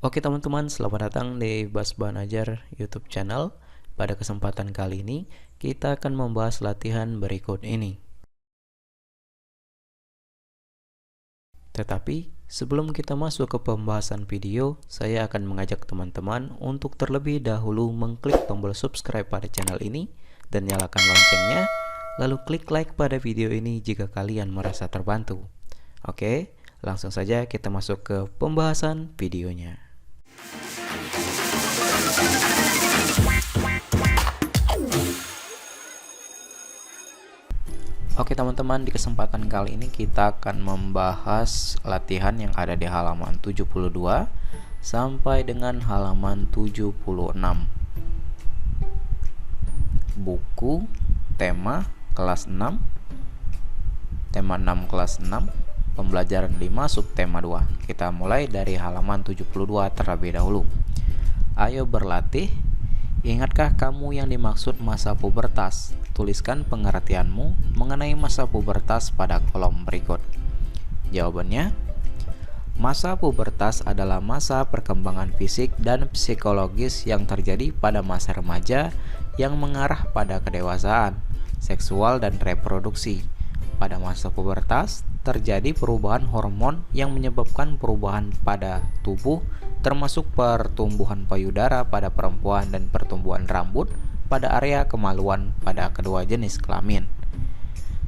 Oke teman-teman, selamat datang di Bas Banajar YouTube channel. Pada kesempatan kali ini, kita akan membahas latihan berikut ini. Tetapi, sebelum kita masuk ke pembahasan video, saya akan mengajak teman-teman untuk terlebih dahulu mengklik tombol subscribe pada channel ini dan nyalakan loncengnya, lalu klik like pada video ini jika kalian merasa terbantu. Oke, langsung saja kita masuk ke pembahasan videonya. Oke teman-teman, di kesempatan kali ini kita akan membahas latihan yang ada di halaman 72 sampai dengan halaman 76. Buku, tema, kelas 6, tema 6 kelas 6, pembelajaran 5 subtema 2. Kita mulai dari halaman 72 terlebih dahulu. Ayo berlatih. Ingatkah kamu yang dimaksud masa pubertas? Tuliskan pengertianmu mengenai masa pubertas pada kolom berikut. Jawabannya, masa pubertas adalah masa perkembangan fisik dan psikologis yang terjadi pada masa remaja yang mengarah pada kedewasaan, seksual dan reproduksi. Pada masa pubertas, terjadi perubahan hormon yang menyebabkan perubahan pada tubuh, termasuk pertumbuhan payudara pada perempuan dan pertumbuhan rambut pada area kemaluan pada kedua jenis kelamin.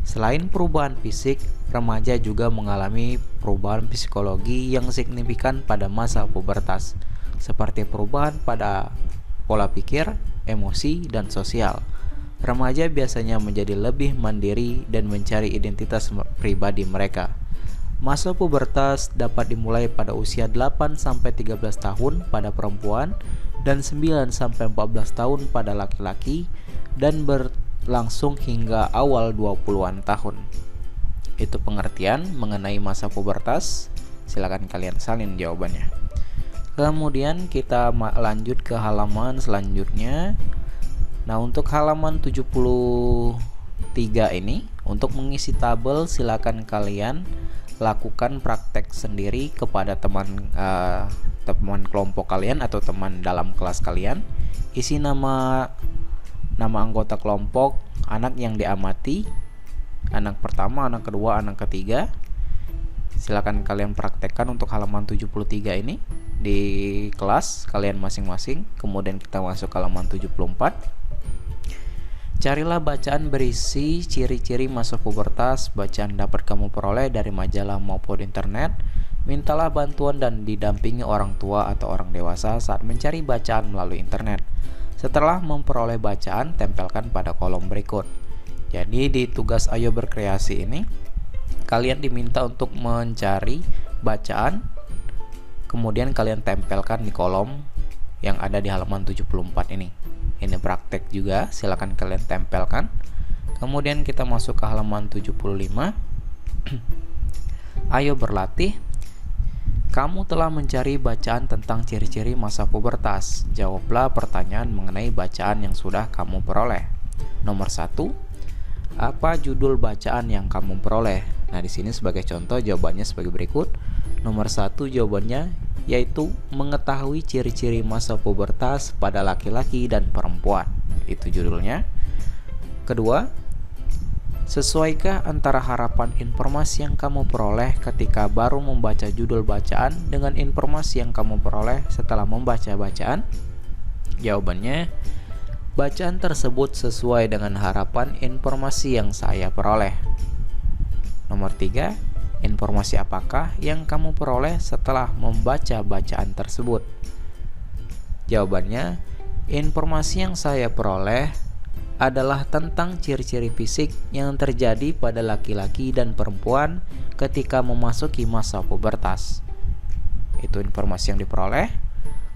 Selain perubahan fisik, remaja juga mengalami perubahan psikologi yang signifikan pada masa pubertas, seperti perubahan pada pola pikir, emosi, dan sosial. Remaja biasanya menjadi lebih mandiri dan mencari identitas pribadi mereka. Masa pubertas dapat dimulai pada usia 8-13 tahun pada perempuan dan 9-14 tahun pada laki-laki dan berlangsung hingga awal 20-an tahun. Itu pengertian mengenai masa pubertas. Silakan kalian salin jawabannya. Kemudian kita lanjut ke halaman selanjutnya. Nah, untuk halaman 73 ini, untuk mengisi tabel silakan kalian lakukan praktek sendiri kepada teman kelompok kalian atau teman dalam kelas kalian. Isi nama anggota kelompok, anak yang diamati, anak pertama, anak kedua, anak ketiga. Silakan kalian praktekkan untuk halaman 73 ini di kelas kalian masing-masing. Kemudian kita masuk ke halaman 74. Carilah bacaan berisi ciri-ciri masa pubertas. Bacaan dapat kamu peroleh dari majalah maupun internet. Mintalah bantuan dan didampingi orang tua atau orang dewasa saat mencari bacaan melalui internet. Setelah memperoleh bacaan, tempelkan pada kolom berikut. Jadi di tugas Ayo Berkreasi ini, kalian diminta untuk mencari bacaan, kemudian kalian tempelkan di kolom yang ada di halaman 74 ini. Ini praktek juga, silakan kalian tempelkan. Kemudian kita masuk ke halaman 75. Ayo berlatih. Kamu telah mencari bacaan tentang ciri-ciri masa pubertas. Jawablah pertanyaan mengenai bacaan yang sudah kamu peroleh. Nomor 1. Apa judul bacaan yang kamu peroleh? Nah, di sini sebagai contoh jawabannya sebagai berikut. Nomor 1 jawabannya yaitu mengetahui ciri-ciri masa pubertas pada laki-laki dan perempuan. Itu judulnya. Kedua, sesuaikah antara harapan informasi yang kamu peroleh ketika baru membaca judul bacaan dengan informasi yang kamu peroleh setelah membaca bacaan? Jawabannya, bacaan tersebut sesuai dengan harapan informasi yang saya peroleh. Nomor 3, informasi apakah yang kamu peroleh setelah membaca bacaan tersebut? Jawabannya, informasi yang saya peroleh adalah tentang ciri-ciri fisik yang terjadi pada laki-laki dan perempuan ketika memasuki masa pubertas. Itu informasi yang diperoleh.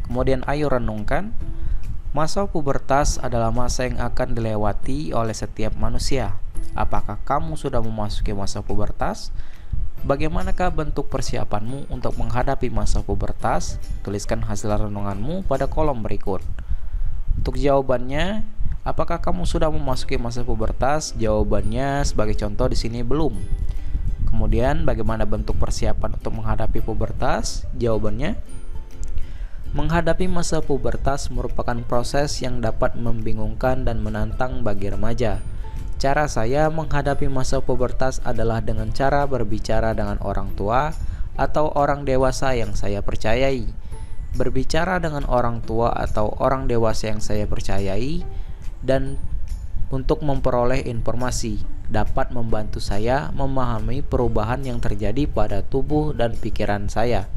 Kemudian ayo renungkan. Masa pubertas adalah masa yang akan dilewati oleh setiap manusia. Apakah kamu sudah memasuki masa pubertas? Bagaimanakah bentuk persiapanmu untuk menghadapi masa pubertas? Tuliskan hasil renunganmu pada kolom berikut. Untuk jawabannya, apakah kamu sudah memasuki masa pubertas? Jawabannya sebagai contoh di sini belum. Kemudian bagaimana bentuk persiapan untuk menghadapi pubertas? Jawabannya, Menghadapi masa pubertas merupakan proses yang dapat membingungkan dan menantang bagi remaja. Cara saya menghadapi masa pubertas adalah dengan cara berbicara dengan orang tua atau orang dewasa yang saya percayai. Berbicara dengan orang tua atau orang dewasa yang saya percayai dan untuk memperoleh informasi dapat membantu saya memahami perubahan yang terjadi pada tubuh dan pikiran saya.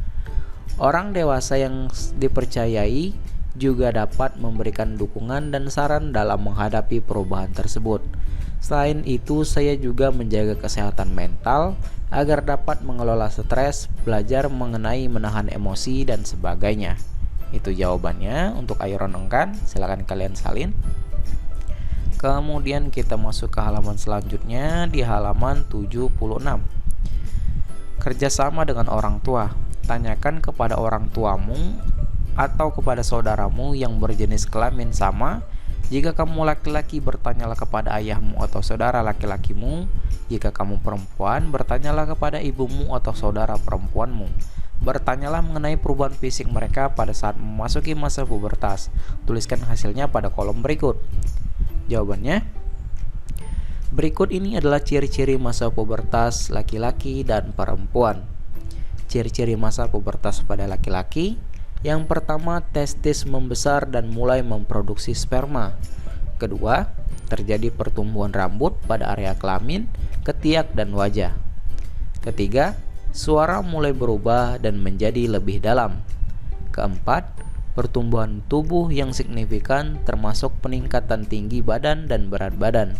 Orang dewasa yang dipercayai juga dapat memberikan dukungan dan saran dalam menghadapi perubahan tersebut. Selain itu, saya juga menjaga kesehatan mental agar dapat mengelola stres, belajar mengenai menahan emosi, dan sebagainya. Itu jawabannya. Untuk ayo renungkan, silakan kalian salin. Kemudian kita masuk ke halaman selanjutnya di halaman 76. Kerjasama dengan orang tua. Tanyakan kepada orang tuamu atau kepada saudaramu yang berjenis kelamin sama. Jika kamu laki-laki, bertanyalah kepada ayahmu atau saudara laki-lakimu. Jika kamu perempuan, bertanyalah kepada ibumu atau saudara perempuanmu. Bertanyalah mengenai perubahan fisik mereka pada saat memasuki masa pubertas. Tuliskan hasilnya pada kolom berikut. Jawabannya, berikut ini adalah ciri-ciri masa pubertas laki-laki dan perempuan. Ciri-ciri masa pubertas pada laki-laki. Yang pertama, testis membesar dan mulai memproduksi sperma. Kedua, terjadi pertumbuhan rambut pada area kelamin, ketiak, dan wajah. Ketiga, suara mulai berubah dan menjadi lebih dalam. Keempat, pertumbuhan tubuh yang signifikan termasuk peningkatan tinggi badan dan berat badan.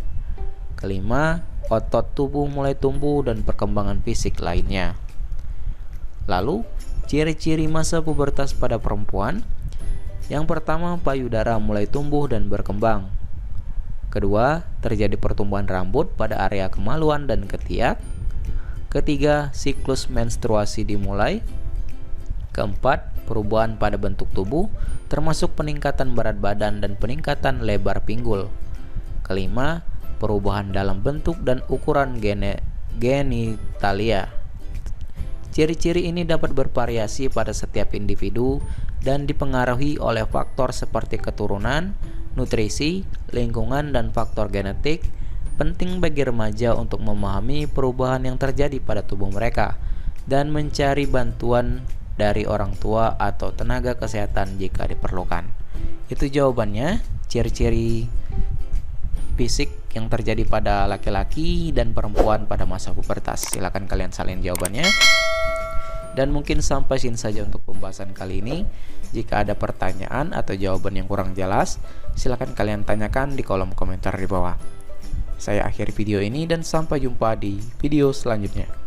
Kelima, otot tubuh mulai tumbuh dan perkembangan fisik lainnya. Lalu, ciri-ciri masa pubertas pada perempuan. Yang pertama, payudara mulai tumbuh dan berkembang. Kedua, terjadi pertumbuhan rambut pada area kemaluan dan ketiak. Ketiga, siklus menstruasi dimulai. Keempat, perubahan pada bentuk tubuh, termasuk peningkatan berat badan dan peningkatan lebar pinggul. Kelima, perubahan dalam bentuk dan ukuran genitalia. Ciri-ciri ini dapat bervariasi pada setiap individu dan dipengaruhi oleh faktor seperti keturunan, nutrisi, lingkungan, dan faktor genetik. Penting bagi remaja untuk memahami perubahan yang terjadi pada tubuh mereka dan mencari bantuan dari orang tua atau tenaga kesehatan jika diperlukan. Itu jawabannya, ciri-ciri fisik yang terjadi pada laki-laki dan perempuan pada masa pubertas. Silakan kalian salin jawabannya. Dan mungkin sampai sini saja untuk pembahasan kali ini. Jika ada pertanyaan atau jawaban yang kurang jelas, silakan kalian tanyakan di kolom komentar di bawah. Saya akhiri video ini dan sampai jumpa di video selanjutnya.